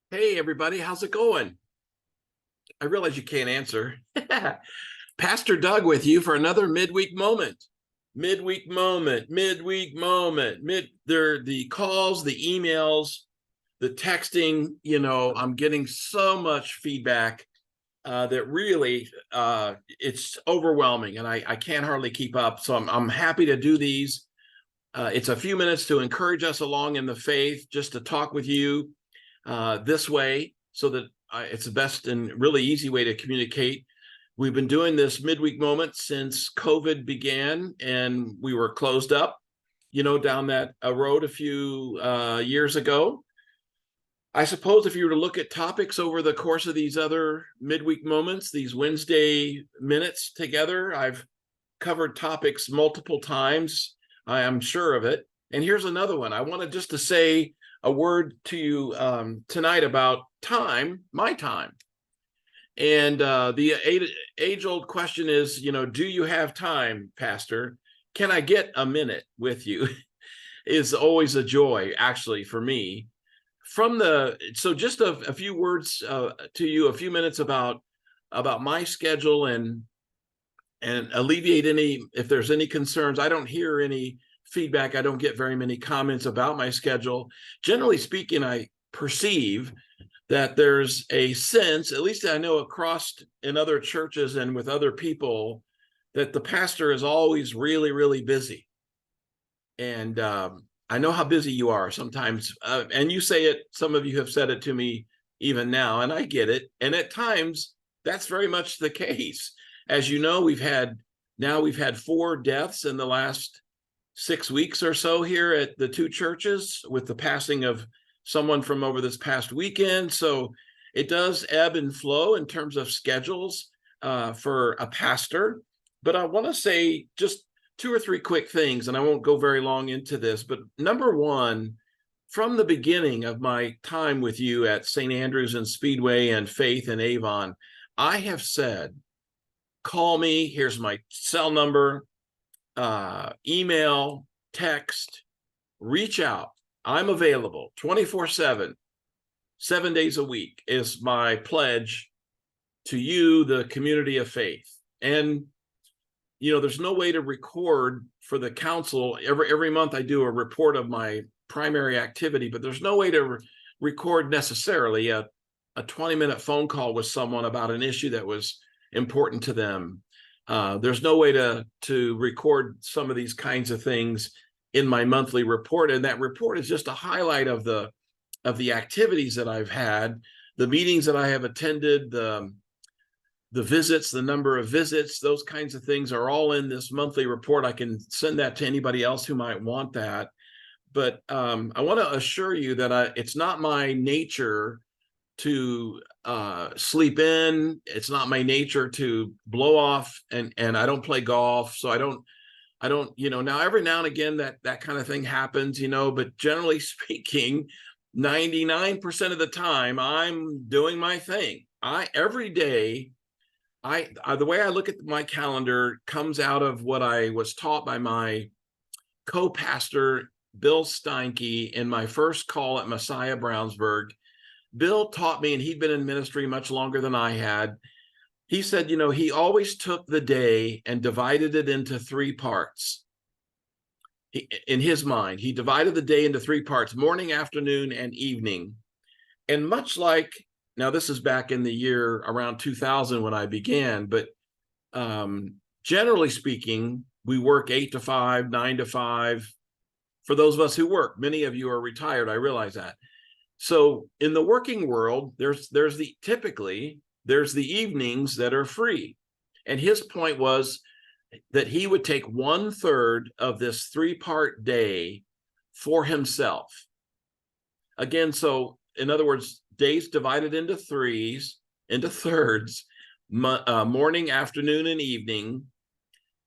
Hey, everybody, how's it going? I realize you can't answer. Pastor Doug with you for another midweek moment. Midweek moment, midweek moment, there the calls, the emails, the texting, I'm getting so much feedback that really it's overwhelming and I can't hardly keep up. So I'm happy to do these. It's a few minutes to encourage us along in the faith, just to talk with you this way so that it's the best and really easy way to communicate. We've been doing this midweek moment since COVID began and we were closed up, down that road a few years ago. I suppose if you were to look at topics over the course of these other midweek moments, these Wednesday minutes together, I've covered topics multiple times. I am sure of it. And here's another one. I wanted just to say a word to you tonight about time, my time. And the age-old question is, do you have time, Pastor? Can I get a minute with you? Is always a joy, actually, for me. So just a few words to you, a few minutes about my schedule and alleviate any, if there's any concerns. I don't hear any feedback. I don't get very many comments about my schedule. Generally speaking, I perceive that there's a sense, at least I know across in other churches and with other people, that the pastor is always really, really busy. And I know how busy you are sometimes. And you say it, some of you have said it to me even now, and I get it. And at times, that's very much the case. As you know, we've had 4 deaths in the last 6 weeks or so here at the 2 churches with the passing of someone from over this past weekend. So it does ebb and flow in terms of schedules for a pastor. But I want to say just 2 or 3 quick things, and I won't go very long into this. But number one, from the beginning of my time with you at St. Andrews and Speedway and Faith and Avon, I have said, call me. Here's my cell number, email, text, reach out. I'm available 24/7, 7 days a week is my pledge to you, the community of faith. And, there's no way to record for the council. Every month I do a report of my primary activity, but there's no way to record necessarily a 20-minute phone call with someone about an issue that was important to them. There's no way to record some of these kinds of things in my monthly report, and that report is just a highlight of the activities that I've had, the meetings that I have attended, the visits, the number of visits, those kinds of things are all in this monthly report. I can send that to anybody else who might want that. But I want to assure you that it's not my nature to sleep in. It's not my nature to blow off, and I don't play golf, so I don't, now every now and again that kind of thing happens, but generally speaking, 99% of the time I'm doing my thing. Every day, the way I look at my calendar comes out of what I was taught by my co-pastor, Bill Steinke, in my first call at Messiah Brownsburg. Bill taught me, and he'd been in ministry much longer than I had. He said, he always took the day and divided it into 3 parts. In his mind, he divided the day into 3 parts: morning, afternoon, and evening. And much like, now this is back in the year around 2000 when I began, but generally speaking, we work 8 to 5, 9 to 5. For those of us who work, many of you are retired, I realize that. So in the working world, typically there's the evenings that are free. And his point was that he would take 1/3 of this 3-part day for himself. Again, so in other words, days divided into thirds, morning, afternoon, and evening.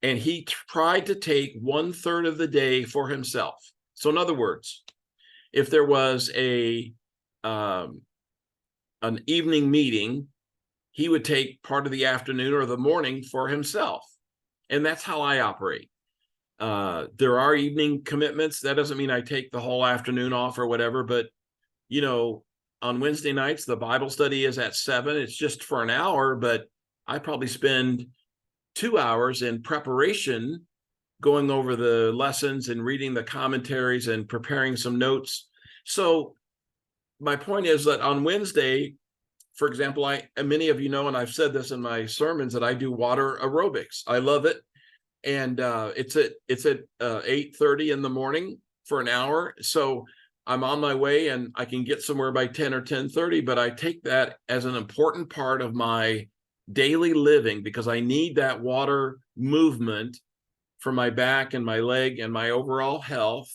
And he tried to take 1/3 of the day for himself. So in other words, if there was an evening meeting, he would take part of the afternoon or the morning for himself. And that's how I operate. There are evening commitments. That doesn't mean I take the whole afternoon off or whatever, but on Wednesday nights, the Bible study is at 7. It's just for an hour, but I probably spend 2 hours in preparation, going over the lessons and reading the commentaries and preparing some notes. So my point is that on Wednesday, for example, and many of you know, and I've said this in my sermons, that I do water aerobics. I love it. And it's at 8:30 in the morning for an hour. So I'm on my way and I can get somewhere by 10 or 10:30, but I take that as an important part of my daily living because I need that water movement for my back and my leg and my overall health.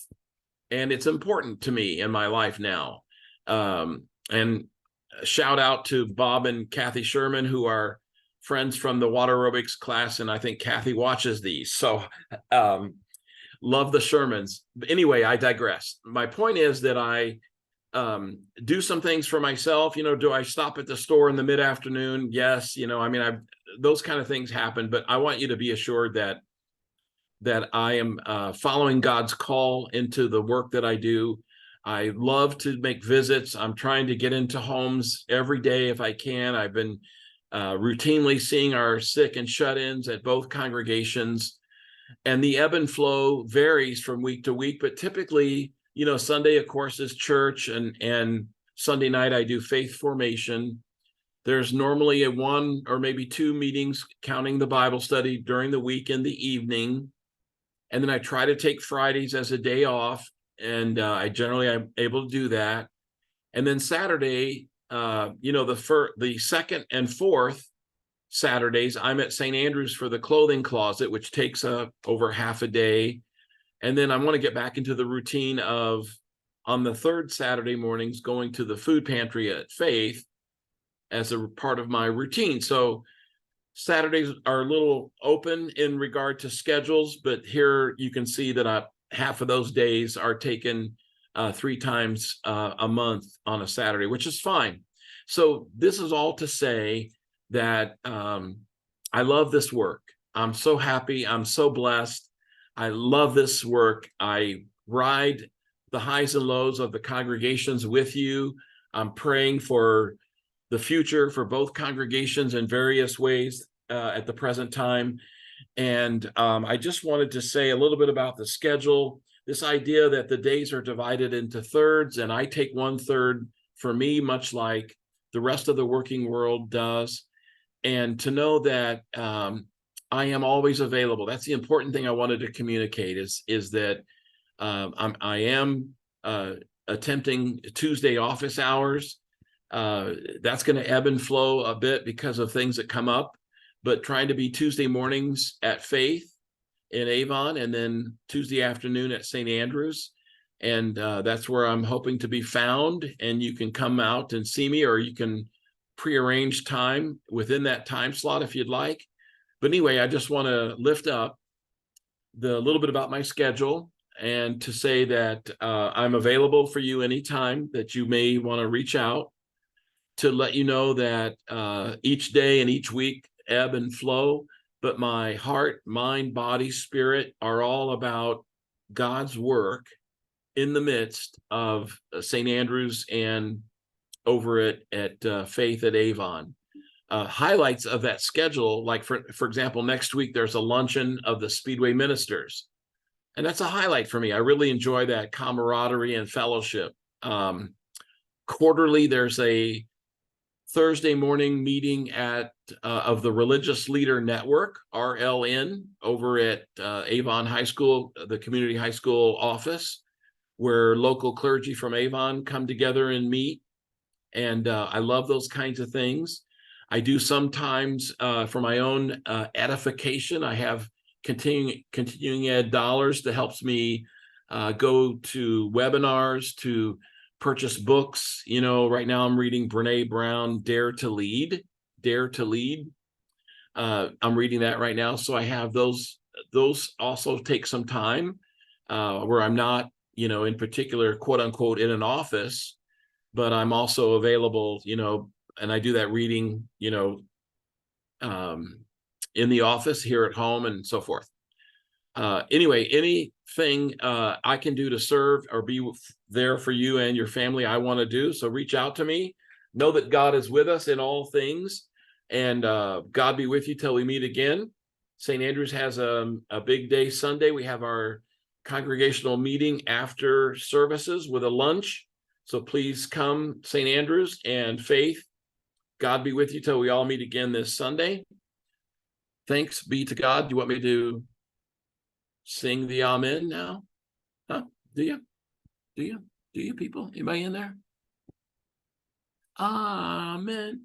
And it's important to me in my life now. And shout out to Bob and Kathy Sherman, who are friends from the water aerobics class. And I think Kathy watches these. So love the Shermans. But anyway, I digress. My point is that I do some things for myself. Do I stop at the store in the mid-afternoon? Yes. Those kind of things happen, but I want you to be assured that I am following God's call into the work that I do. I love to make visits. I'm trying to get into homes every day if I can. I've been routinely seeing our sick and shut-ins at both congregations. And the ebb and flow varies from week to week, but typically, Sunday, of course, is church, and Sunday night I do faith formation. There's normally a 1 or maybe 2 meetings, counting the Bible study, during the week in the evening. And then I try to take Fridays as a day off, and I'm able to do that. And then Saturday, the second and fourth Saturdays, I'm at St. Andrews for the clothing closet, which takes over half a day. And then I want to get back into the routine of, on the third Saturday mornings, going to the food pantry at Faith as a part of my routine. So Saturdays are a little open in regard to schedules, but here you can see that half of those days are taken 3 times a month on a Saturday, which is fine. So this is all to say that I love this work. I'm so happy. I'm so blessed. I love this work. I ride the highs and lows of the congregations with you. I'm praying for the future for both congregations in various ways at the present time. And I just wanted to say a little bit about the schedule, this idea that the days are divided into thirds, and I take 1/3 for me, much like the rest of the working world does. And to know that I am always available. That's the important thing I wanted to communicate is that I am attempting Tuesday office hours. That's going to ebb and flow a bit because of things that come up, but trying to be Tuesday mornings at Faith in Avon, and then Tuesday afternoon at St. Andrews. And that's where I'm hoping to be found. And you can come out and see me, or you can prearrange time within that time slot if you'd like. But anyway, I just want to lift up the little bit about my schedule and to say that I'm available for you anytime that you may want to reach out, to let you know that each day and each week ebb and flow, but my heart, mind, body, spirit are all about God's work in the midst of St. Andrews and over at Faith at Avon. Highlights of that schedule, like for example, next week there's a luncheon of the Speedway ministers, and that's a highlight for me. I really enjoy that camaraderie and fellowship. Quarterly, there's a Thursday morning meeting of the Religious Leader Network, RLN, over at Avon High School, the community high school office, where local clergy from Avon come together and meet. And I love those kinds of things. I do sometimes for my own edification. I have continuing ed dollars that helps me go to webinars, to purchase books. Right now I'm reading Brene Brown, Dare to Lead. I'm reading that right now. So I have those also take some time where I'm not, in particular, quote unquote, in an office, but I'm also available, and I do that reading, in the office, here at home, and so forth. Anyway, anything I can do to serve or be there for you and your family, I want to do. So reach out to me. Know that God is with us in all things, and God be with you till we meet again. St. Andrews has a big day Sunday. We have our congregational meeting after services with a lunch. So please come, St. Andrews and Faith. God be with you till we all meet again this Sunday. Thanks be to God. Do you want me to sing the Amen now? Huh? Do you? Do you? Do you people? Anybody in there? Amen.